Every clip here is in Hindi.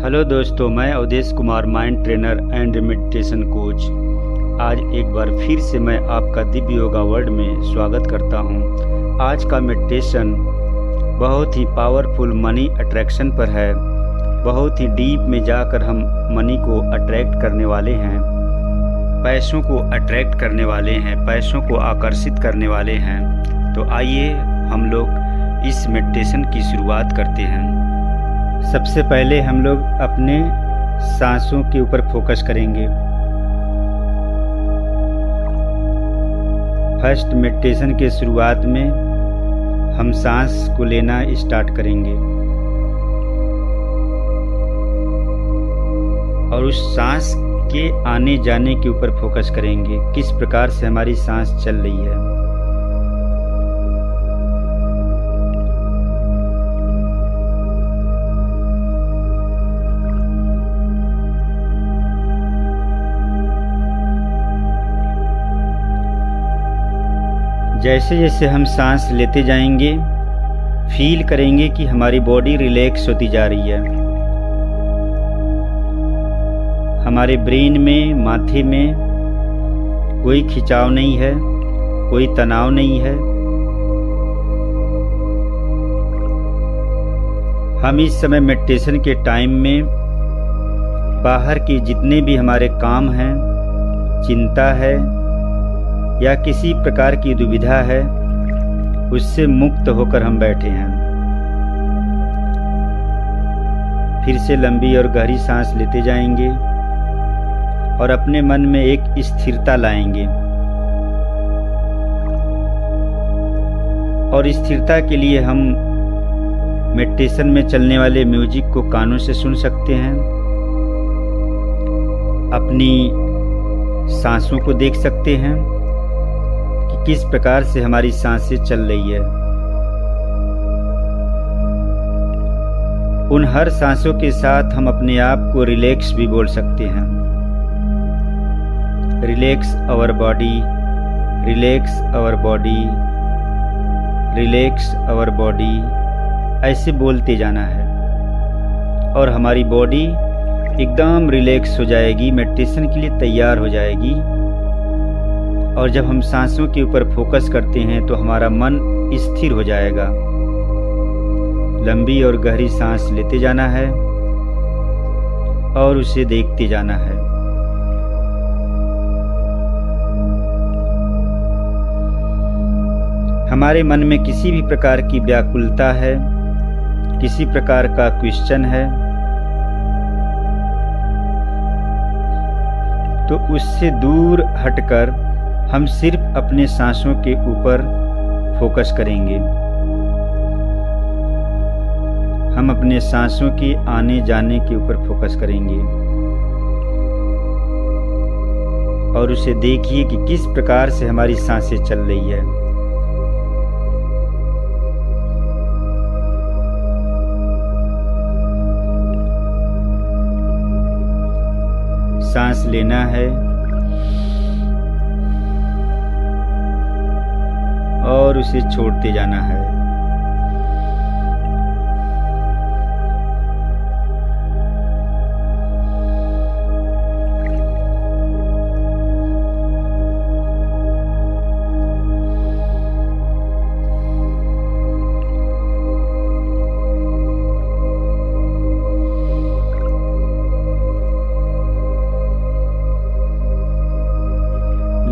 हेलो दोस्तों, मैं Avdhesh Kumar, mind trainer and meditation coach. आज एक बार फिर से मैं आपका दिव्य योगा वर्ल्ड में स्वागत करता हूं। आज का मेडिटेशन बहुत ही पावरफुल मनी अट्रैक्शन पर है। बहुत ही डीप में जाकर हम मनी को अट्रैक्ट करने वाले हैं, पैसों को अट्रैक्ट करने वाले हैं, पैसों को आकर्षित करने वाले हैं। तो आइए हम लोग इस मेडिटेशन की शुरुआत करते हैं। सबसे पहले हम लोग अपने सांसों के ऊपर फोकस करेंगे। फर्स्ट मेडिटेशन के शुरुआत में हम सांस को लेना स्टार्ट करेंगे और उस सांस के आने जाने के ऊपर फोकस करेंगे, किस प्रकार से हमारी सांस चल रही है। जैसे जैसे हम सांस लेते जाएंगे, फील करेंगे कि हमारी बॉडी रिलैक्स होती जा रही है। हमारे ब्रेन में, माथे में कोई खिंचाव नहीं है, कोई तनाव नहीं है। हम इस समय मेडिटेशन के टाइम में बाहर के जितने भी हमारे काम हैं, चिंता है या किसी प्रकार की दुविधा है, उससे मुक्त होकर हम बैठे हैं। फिर से लंबी और गहरी सांस लेते जाएंगे और अपने मन में एक स्थिरता लाएंगे। और स्थिरता के लिए हम मेडिटेशन में चलने वाले म्यूजिक को कानों से सुन सकते हैं, अपनी सांसों को देख सकते हैं कि किस प्रकार से हमारी सांसें चल रही है। उन हर सांसों के साथ हम अपने आप को रिलैक्स भी बोल सकते हैं। Relax our body, relax our body, relax our body, ऐसे बोलते जाना है और हमारी बॉडी एकदम रिलैक्स हो जाएगी, मेडिटेशन के लिए तैयार हो जाएगी। और जब हम सांसों के ऊपर फोकस करते हैं तो हमारा मन स्थिर हो जाएगा। लंबी और गहरी सांस लेते जाना है और उसे देखते जाना है। हमारे मन में किसी भी प्रकार की व्याकुलता है, किसी प्रकार का क्वेश्चन है, तो उससे दूर हटकर हम सिर्फ अपने सांसों के ऊपर फोकस करेंगे। हम अपने सांसों के आने जाने के ऊपर फोकस करेंगे और उसे देखिए कि किस प्रकार से हमारी सांसें चल रही है। सांस लेना है और उसे छोड़ते जाना है।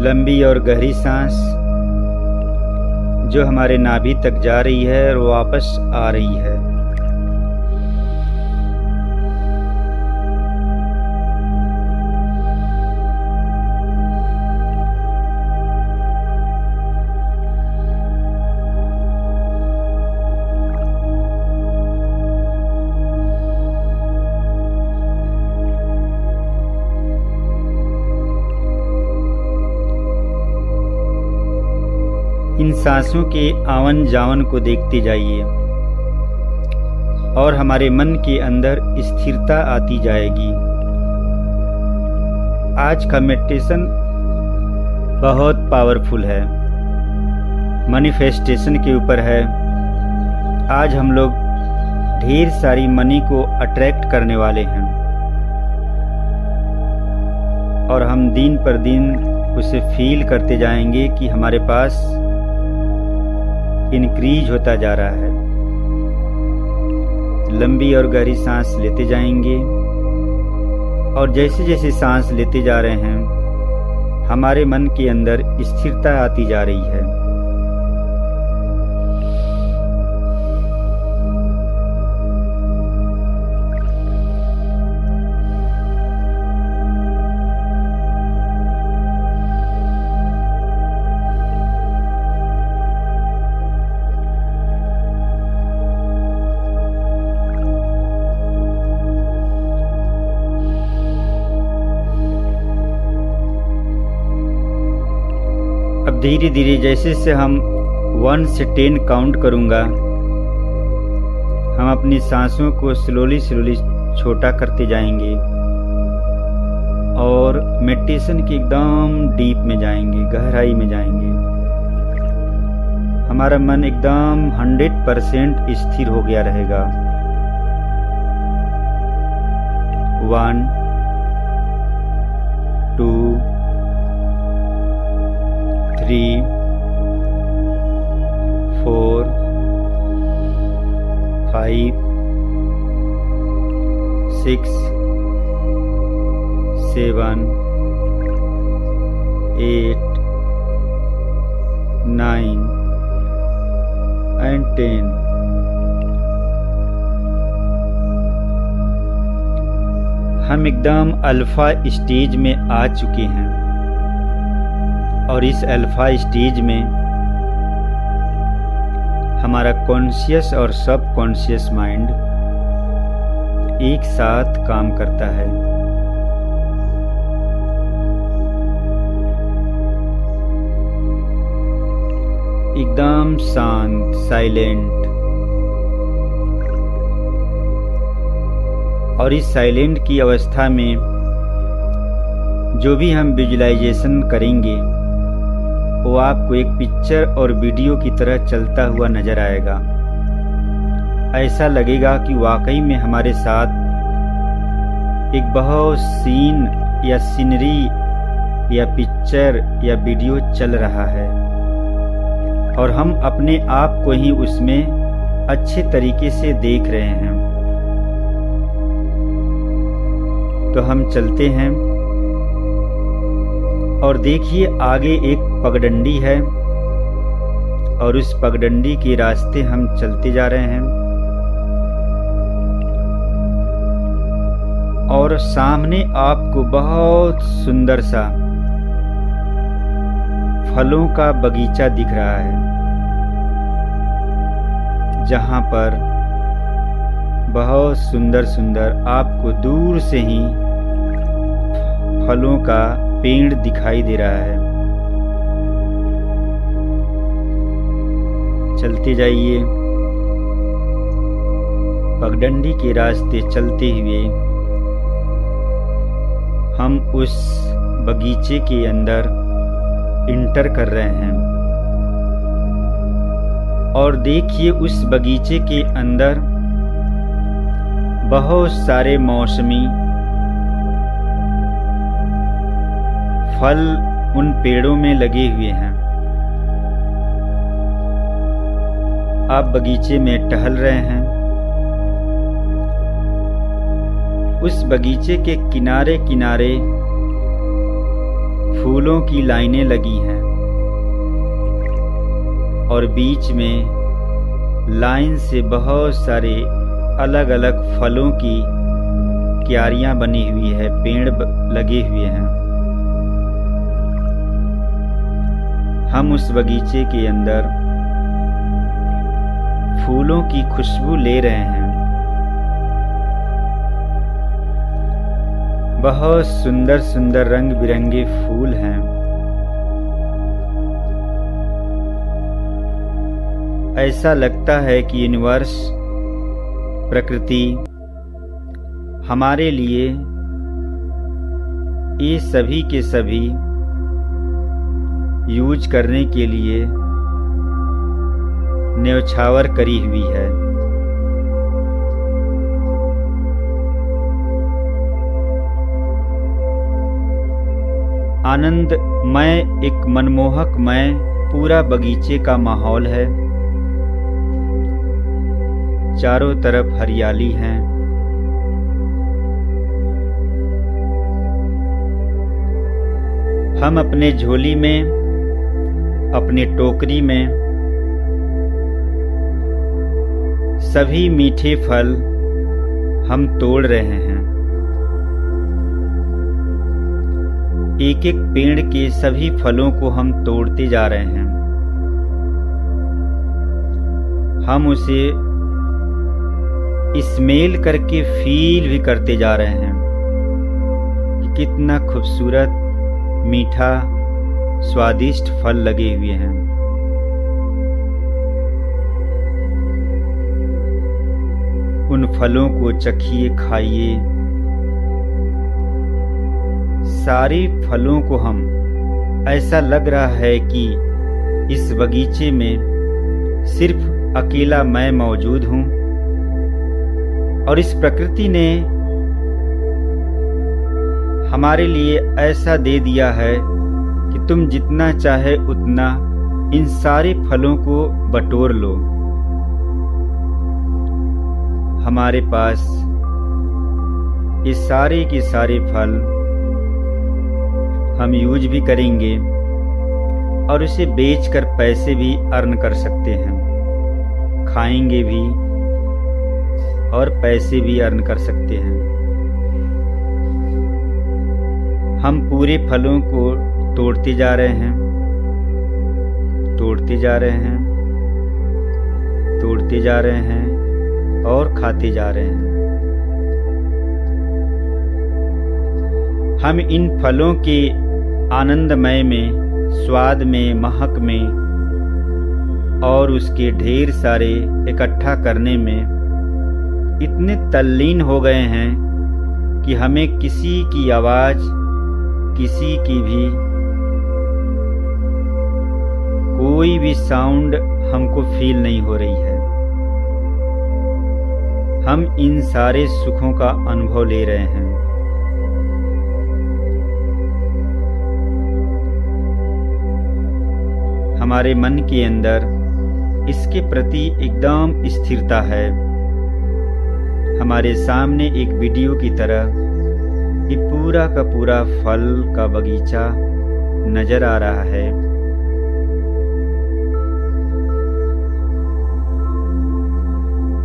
लंबी और गहरी सांस जो हमारे नाभि तक जा रही है और वापस आ रही है। इन सांसों के आवन जावन को देखते जाइए और हमारे मन के अंदर स्थिरता आती जाएगी। आज का मेडिटेशन बहुत पावरफुल है, मैनिफेस्टेशन के ऊपर है। आज हम लोग ढेर सारी मनी को अट्रैक्ट करने वाले हैं और हम दिन पर दिन उसे फील करते जाएंगे कि हमारे पास इंक्रीज होता जा रहा है। लंबी और गहरी सांस लेते जाएंगे और जैसे जैसे सांस लेते जा रहे हैं हमारे मन के अंदर स्थिरता आती जा रही है। अब धीरे धीरे जैसे से हम 1 से 10 काउंट करूँगा, हम अपनी सांसों को स्लोली छोटा करते जाएंगे और मेडिटेशन के एकदम डीप में जाएंगे, गहराई में जाएंगे। हमारा मन एकदम 100% स्थिर हो गया रहेगा। 1 2 3 4 5 6 7 8 9 and 10। हम एकदम अल्फा स्टेज में आ चुके हैं और इस अल्फा स्टेज में हमारा कॉन्शियस और सब कॉन्शियस माइंड एक साथ काम करता है। एकदम शांत, साइलेंट। और इस साइलेंट की अवस्था में जो भी हम विजुअलाइजेशन करेंगे वो आपको एक पिक्चर और वीडियो की तरह चलता हुआ नजर आएगा। ऐसा लगेगा कि वाकई में हमारे साथ एक बहुत सीन या सीनरी या पिक्चर या वीडियो चल रहा है और हम अपने आप को ही उसमें अच्छे तरीके से देख रहे हैं। तो हम चलते हैं और देखिए आगे एक पगडंडी है और उस पगडंडी के रास्ते हम चलते जा रहे हैं और सामने आपको बहुत सुंदर सा फलों का बगीचा दिख रहा है, जहां पर बहुत सुंदर सुंदर आपको दूर से ही फलों का पेड़ दिखाई दे रहा है। चलते जाइए, पगडंडी के रास्ते चलते हुए हम उस बगीचे के अंदर इंटर कर रहे हैं और देखिए उस बगीचे के अंदर बहुत सारे मौसमी फल उन पेड़ों में लगे हुए हैं। आप बगीचे में टहल रहे हैं। उस बगीचे के किनारे किनारे फूलों की लाइनें लगी हैं और बीच में लाइन से बहुत सारे अलग अलग फलों की क्यारियां बनी हुई है, पेड़ लगे हुए हैं। हम उस बगीचे के अंदर फूलों की खुशबू ले रहे हैं। बहुत सुंदर सुंदर रंग बिरंगे फूल हैं। ऐसा लगता है कि यूनिवर्स, प्रकृति हमारे लिए ये सभी के सभी यूज करने के लिए न्यौछावर करी हुई है। आनंदमय, एक मनमोहकमय पूरा बगीचे का माहौल है। चारों तरफ हरियाली है। हम अपने झोली में, अपनी टोकरी में सभी मीठे फल हम तोड़ रहे हैं। एक एक पेड़ के सभी फलों को हम तोड़ते जा रहे हैं। हम उसे स्मेल करके फील भी करते जा रहे हैं कि कितना खूबसूरत, मीठा, स्वादिष्ट फल लगे हुए हैं। उन फलों को चखिए, खाइए। सारे फलों को हम, ऐसा लग रहा है कि इस बगीचे में सिर्फ अकेला मैं मौजूद हूं और इस प्रकृति ने हमारे लिए ऐसा दे दिया है कि तुम जितना चाहे उतना इन सारे फलों को बटोर लो। हमारे पास ये सारे के सारे फल हम यूज भी करेंगे और उसे बेचकर पैसे भी अर्न कर सकते हैं, खाएंगे भी और पैसे भी अर्न कर सकते हैं। हम पूरे फलों को तोड़ते जा रहे हैं, तोड़ते जा रहे हैं, तोड़ते जा रहे हैं और खाते जा रहे हैं। हम इन फलों के आनंदमय में, स्वाद में, महक में और उसके ढेर सारे इकट्ठा करने में इतने तल्लीन हो गए हैं कि हमें किसी की आवाज, किसी की भी कोई भी साउंड हमको फील नहीं हो रही है। हम इन सारे सुखों का अनुभव ले रहे हैं। हमारे मन के अंदर इसके प्रति एकदम स्थिरता है। हमारे सामने एक वीडियो की तरह ये पूरा का पूरा फल का बगीचा नजर आ रहा है।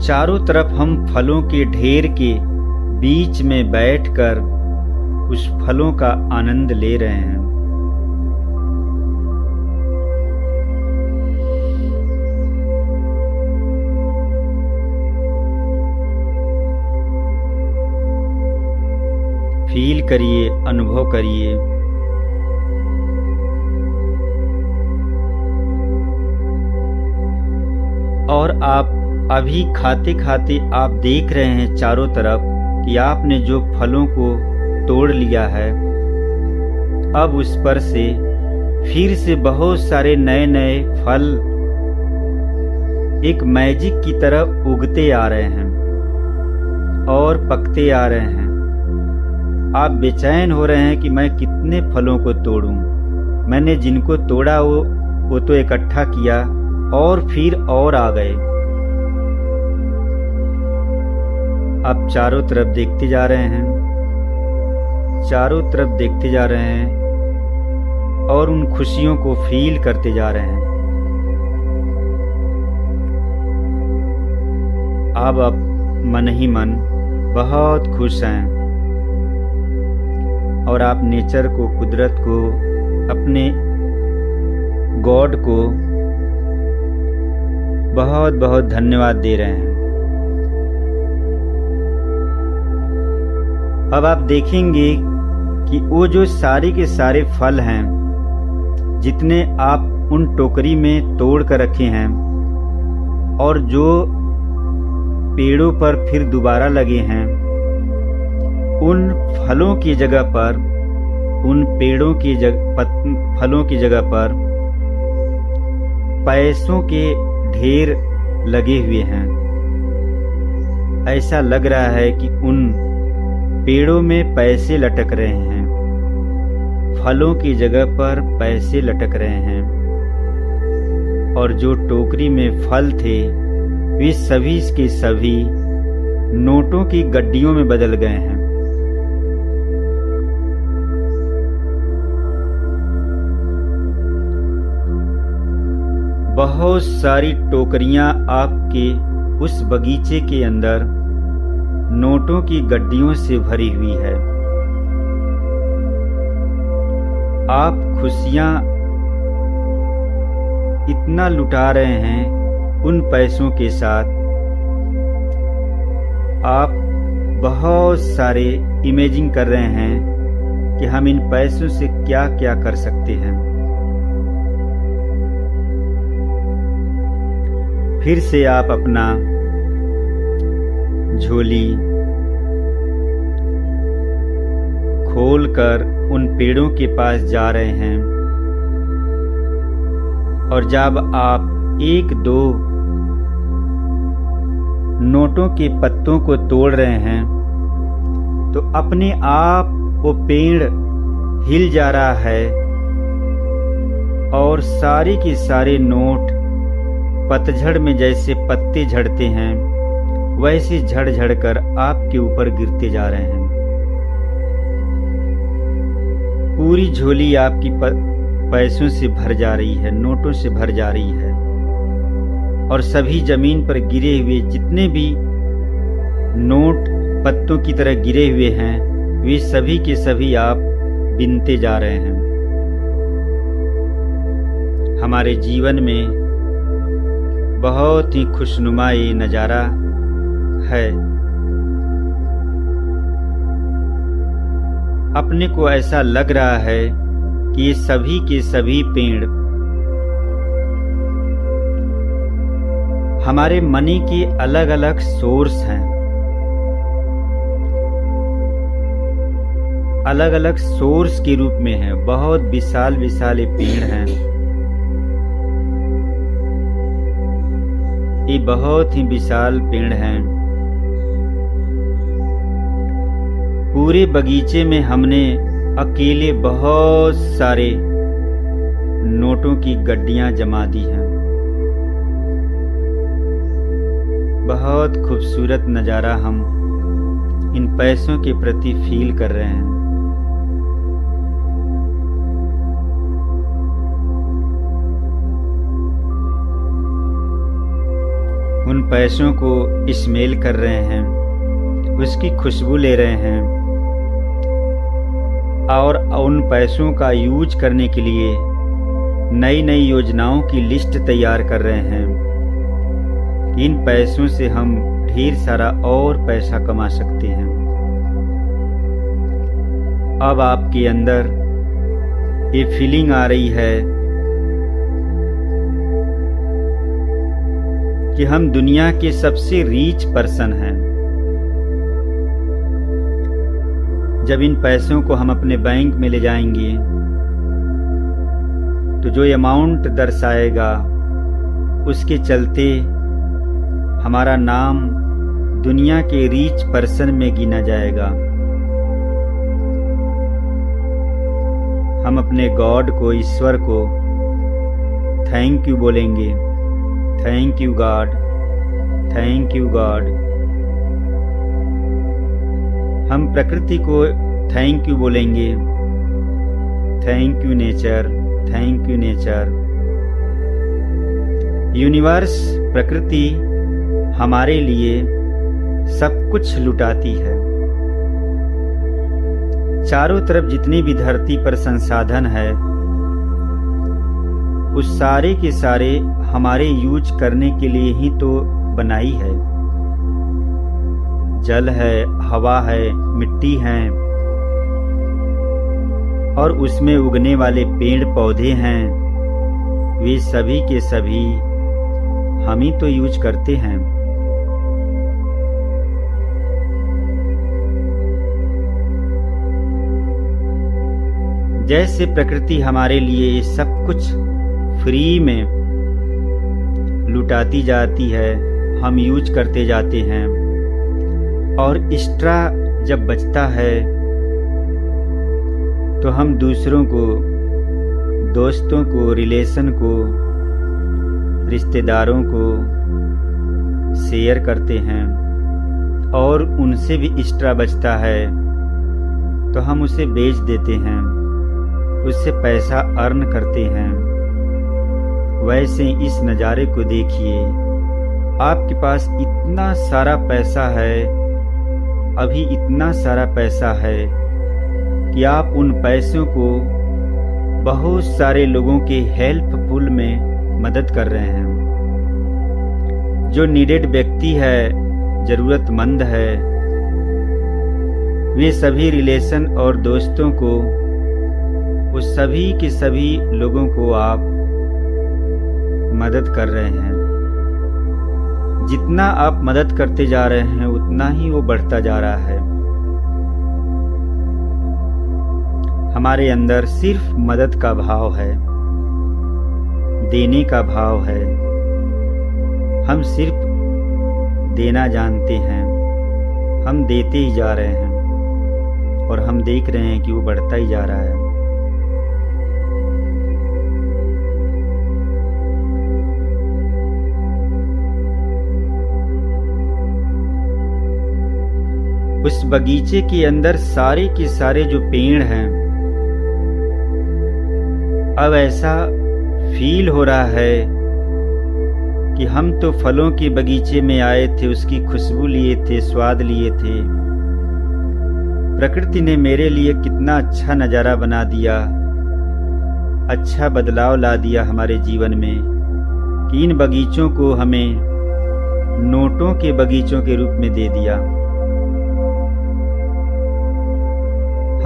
चारों तरफ हम फलों के ढेर के बीच में बैठकर उस फलों का आनंद ले रहे हैं। फील करिए, अनुभव करिए। और आप अभी खाते खाते आप देख रहे हैं चारों तरफ कि आपने जो फलों को तोड़ लिया है, अब उस पर से फिर से बहुत सारे नए नए फल एक मैजिक की तरह उगते आ रहे हैं और पकते आ रहे हैं। आप बेचैन हो रहे हैं कि मैं कितने फलों को तोड़ूं। मैंने जिनको तोड़ा वो तो इकट्ठा किया और फिर और आ गए। आप चारों तरफ देखते जा रहे हैं, चारों तरफ देखते जा रहे हैं और उन खुशियों को फील करते जा रहे हैं। अब आप मन ही मन बहुत खुश हैं और आप नेचर को, कुदरत को, अपने गॉड को बहुत बहुत धन्यवाद दे रहे हैं। अब आप देखेंगे कि वो जो सारे के सारे फल हैं, जितने आप उन टोकरी में तोड़ कर रखे हैं और जो पेड़ों पर फिर दोबारा लगे हैं, उन फलों की जगह पर, उन पेड़ों की फलों की जगह पर पैसों के ढेर लगे हुए हैं। ऐसा लग रहा है कि उन पेड़ों में पैसे लटक रहे हैं, फलों की जगह पर पैसे लटक रहे हैं और जो टोकरी में फल थे वे सभी के सभी नोटों की गड्डियों में बदल गए हैं। बहुत सारी टोकरियां आपके उस बगीचे के अंदर नोटों की गड्डियों से भरी हुई है। आप खुशियां इतना लुटा रहे हैं उन पैसों के साथ। आप बहुत सारे इमेजिन कर रहे हैं कि हम इन पैसों से क्या क्या कर सकते हैं। फिर से आप अपना झोली खोलकर उन पेड़ों के पास जा रहे हैं और जब आप एक दो नोटों के पत्तों को तोड़ रहे हैं तो अपने आप वो पेड़ हिल जा रहा है और सारे के सारे नोट पतझड़ में जैसे पत्ते झड़ते हैं वैसे झड़ झड़ कर आपके ऊपर गिरते जा रहे हैं। पूरी झोली आपकी पैसों से भर जा रही है, नोटों से भर जा रही है और सभी जमीन पर गिरे हुए जितने भी नोट पत्तों की तरह गिरे हुए हैं वे सभी के सभी आप गिनते जा रहे हैं। हमारे जीवन में बहुत ही खुशनुमा ये नज़ारा है। अपने को ऐसा लग रहा है कि ये सभी के सभी पेड़ हमारे मनी के अलग अलग सोर्स हैं, अलग अलग सोर्स के रूप में हैं। बहुत विशाल विशाल ये पेड़ हैं। ये बहुत ही विशाल पेड़ हैं। पूरे बगीचे में हमने अकेले बहुत सारे नोटों की गड्डियां जमा दी हैं। बहुत खूबसूरत नज़ारा हम इन पैसों के प्रति फील कर रहे हैं। उन पैसों को स्मेल कर रहे हैं, उसकी खुशबू ले रहे हैं और उन पैसों का यूज करने के लिए नई नई योजनाओं की लिस्ट तैयार कर रहे हैं। इन पैसों से हम ढेर सारा और पैसा कमा सकते हैं। अब आपके अंदर ये फीलिंग आ रही है कि हम दुनिया के सबसे रीच पर्सन हैं। जब इन पैसों को हम अपने बैंक में ले जाएंगे तो जो अमाउंट दर्शाएगा उसके चलते हमारा नाम दुनिया के रीच पर्सन में गिना जाएगा। हम अपने गॉड को, ईश्वर को थैंक यू बोलेंगे। Thank you God, thank you God. हम प्रकृति को थैंक यू बोलेंगे। Thank you nature, thank you nature. Universe, प्रकृति हमारे लिए सब कुछ लुटाती है। चारों तरफ जितनी भी धरती पर संसाधन है उस सारे के सारे हमारे यूज करने के लिए ही तो बनाई है। जल है, हवा है, मिट्टी है और उसमें उगने वाले पेड़ पौधे हैं। वे सभी के सभी हम ही तो यूज करते हैं। जैसे प्रकृति हमारे लिए ये सब कुछ फ्री में लुटाती जाती है, हम यूज करते जाते हैं और एक्स्ट्रा जब बचता है तो हम दूसरों को, दोस्तों को, रिलेशन को, रिश्तेदारों को शेयर करते हैं और उनसे भी एक्स्ट्रा बचता है तो हम उसे बेच देते हैं, उससे पैसा अर्न करते हैं। वैसे इस नज़ारे को देखिए, आपके पास इतना सारा पैसा है, अभी इतना सारा पैसा है कि आप उन पैसों को बहुत सारे लोगों के हेल्पफुल में मदद कर रहे हैं। जो नीडेड व्यक्ति है, ज़रूरतमंद है, वे सभी रिलेशन और दोस्तों को, उस सभी के सभी लोगों को आप मदद कर रहे हैं। जितना आप मदद करते जा रहे हैं उतना ही वो बढ़ता जा रहा है। हमारे अंदर सिर्फ मदद का भाव है, देने का भाव है। हम सिर्फ देना जानते हैं, हम देते ही जा रहे हैं और हम देख रहे हैं कि वो बढ़ता ही जा रहा है। उस बगीचे के अंदर सारे के सारे जो पेड़ हैं, अब ऐसा फील हो रहा है कि हम तो फलों के बगीचे में आए थे, उसकी खुशबू लिए थे, स्वाद लिए थे। प्रकृति ने मेरे लिए कितना अच्छा नज़ारा बना दिया, अच्छा बदलाव ला दिया हमारे जीवन में कि इन बगीचों को हमें नोटों के बगीचों के रूप में दे दिया।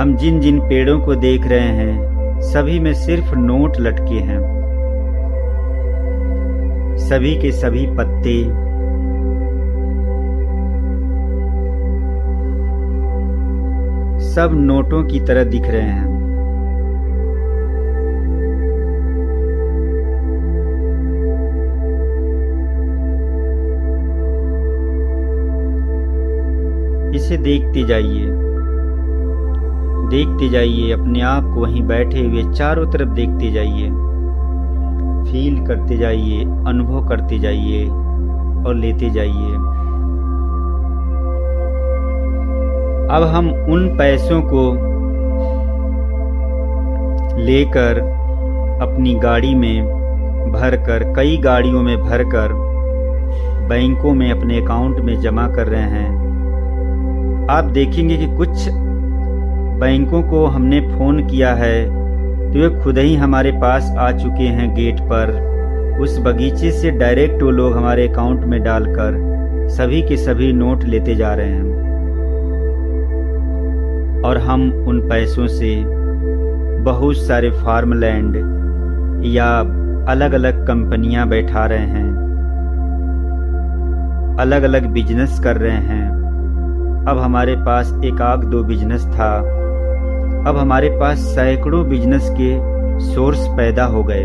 हम जिन जिन पेड़ों को देख रहे हैं सभी में सिर्फ नोट लटके हैं, सभी के सभी पत्ते सब नोटों की तरह दिख रहे हैं। इसे देखते जाइए, देखते जाइए, अपने आप को वहीं बैठे हुए चारों तरफ देखते जाइए, फील करते जाइए, अनुभव करते जाइए और लेते जाइए। अब हम उन पैसों को लेकर अपनी गाड़ी में भरकर, कई गाड़ियों में भरकर बैंकों में अपने अकाउंट में जमा कर रहे हैं। आप देखेंगे कि कुछ बैंकों को हमने फ़ोन किया है तो वे खुद ही हमारे पास आ चुके हैं गेट पर। उस बगीचे से डायरेक्ट वो लोग हमारे अकाउंट में डालकर सभी के सभी नोट लेते जा रहे हैं और हम उन पैसों से बहुत सारे फार्मलैंड या अलग अलग कंपनियां बैठा रहे हैं, अलग अलग बिजनेस कर रहे हैं। अब हमारे पास एक आध दो बिजनेस था, अब हमारे पास सैकड़ों बिजनेस के सोर्स पैदा हो गए।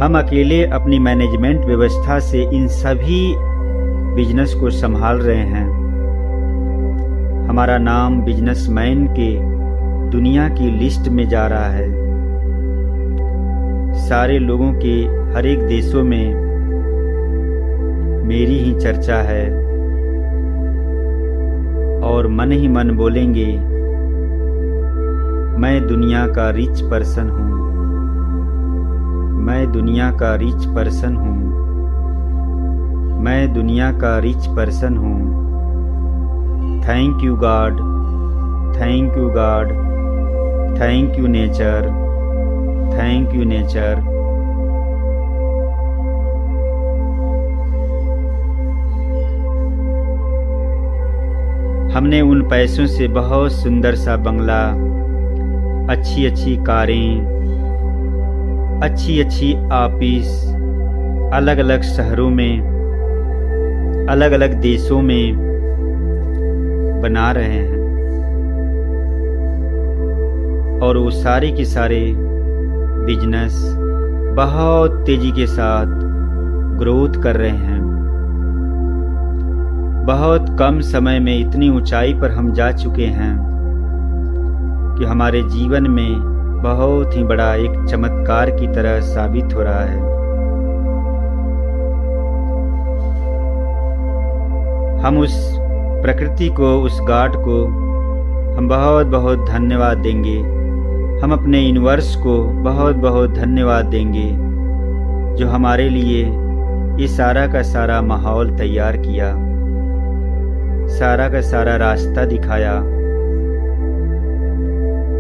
हम अकेले अपनी मैनेजमेंट व्यवस्था से इन सभी बिजनेस को संभाल रहे हैं। हमारा नाम बिजनेसमैन के दुनिया की लिस्ट में जा रहा है। सारे लोगों के हर एक देशों में मेरी ही चर्चा है और मन ही मन बोलेंगे, मैं दुनिया का रिच पर्सन हूँ, मैं दुनिया का रिच पर्सन हूँ, मैं दुनिया का रिच पर्सन हूँ। Thank you God, thank you God, thank you nature, thank you nature. हमने उन पैसों से बहुत सुंदर सा बंगला, अच्छी अच्छी कारें, अच्छी अच्छी ऑफिस, अलग अलग शहरों में, अलग अलग देशों में बना रहे हैं और वो सारे के सारे बिजनेस बहुत तेजी के साथ ग्रोथ कर रहे हैं। बहुत कम समय में इतनी ऊंचाई पर हम जा चुके हैं कि हमारे जीवन में बहुत ही बड़ा एक चमत्कार की तरह साबित हो रहा है। हम उस प्रकृति को, उस गॉड को हम बहुत बहुत धन्यवाद देंगे। हम अपने यूनिवर्स को बहुत बहुत धन्यवाद देंगे जो हमारे लिए ये सारा का सारा माहौल तैयार किया, सारा का सारा रास्ता दिखाया,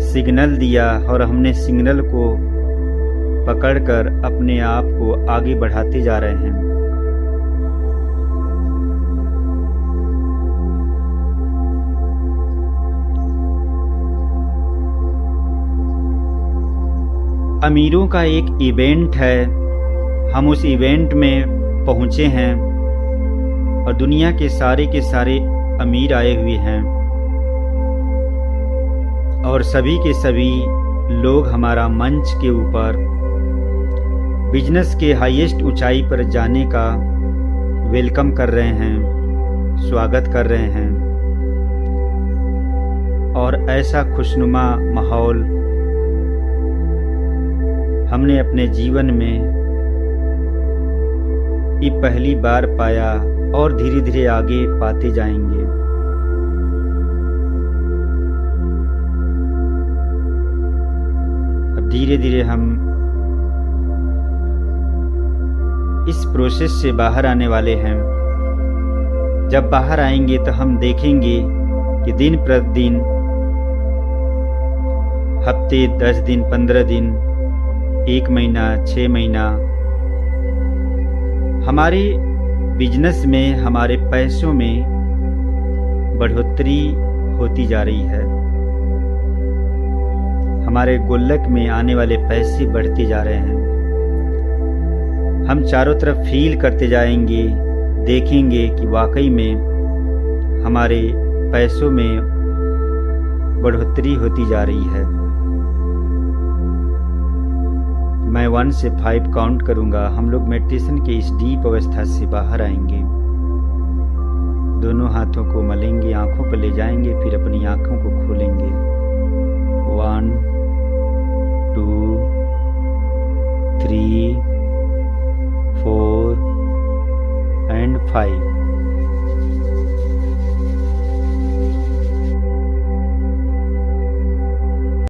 सिग्नल दिया और हमने सिग्नल को पकड़कर अपने आप को आगे बढ़ाते जा रहे हैं। अमीरों का एक इवेंट है, हम उस इवेंट में पहुंचे हैं और दुनिया के सारे अमीर आए हुए हैं और सभी के सभी लोग हमारा मंच के ऊपर बिजनेस के हाईएस्ट ऊंचाई पर जाने का वेलकम कर रहे हैं, स्वागत कर रहे हैं। और ऐसा खुशनुमा माहौल हमने अपने जीवन में ये पहली बार पाया और धीरे धीरे आगे पाते जाएंगे। अब धीरे धीरे हम इस प्रोसेस से बाहर आने वाले हैं। जब बाहर आएंगे तो हम देखेंगे कि दिन प्रतिदिन, हफ्ते, 10 दिन, 15 दिन, 1 महीना, 6 महीना हमारे बिजनेस में, हमारे पैसों में बढ़ोतरी होती जा रही है। हमारे गुल्लक में आने वाले पैसे बढ़ते जा रहे हैं। हम चारों तरफ फील करते जाएंगे, देखेंगे कि वाकई में हमारे पैसों में बढ़ोतरी होती जा रही है। मैं 1 से 5 काउंट करूंगा। हम लोग मेडिटेशन के इस डीप अवस्था से बाहर आएंगे। दोनों हाथों को मलेंगे, आंखों पर ले जाएंगे, फिर अपनी आंखों को खोलेंगे। 1, 2,